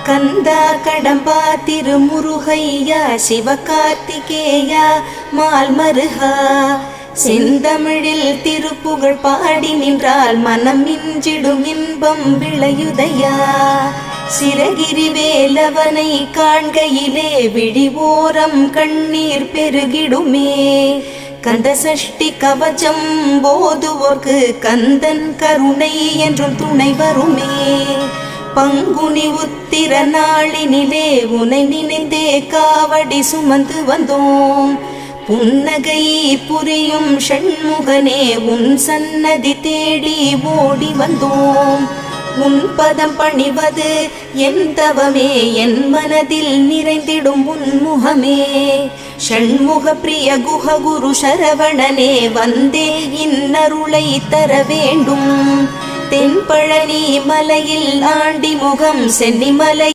கந்தா கடம்பா திருமுருகையா சிவகார்த்திகேயா மால்மருகா செந்தமிழில் திருப்புகழ் பாடி நின்றால் மனம் மிஞ்சிடும் இன்பம் விளையுதையா. சிரகிரி வேலவனை காண்கையிலே விழிவோரம் கண்ணீர் பெருகிடுமே. கந்த சஷ்டி கவச்சம் போதுவோர்க்கு கந்தன் கருணை என்றும் துணை வருமே. பங்குனி உத்திர நாளினிலே உனை நினைந்தே காவடி சுமந்து வந்தோம். புன்னகை புரியும் ஷண்முகனே உன் சன்னதி தேடி ஓடி வந்தோம். உன் பதம் பணிவது என் தவமே, என் மனதில் நிறைந்திடும் உன்முகமே. ஷண்முக பிரிய குஹ குரு சரவணனே வந்தே இன்னருளை தர வேண்டும். தென்பழனி மலையில் ஆண்டி முகம் சென்னிமலை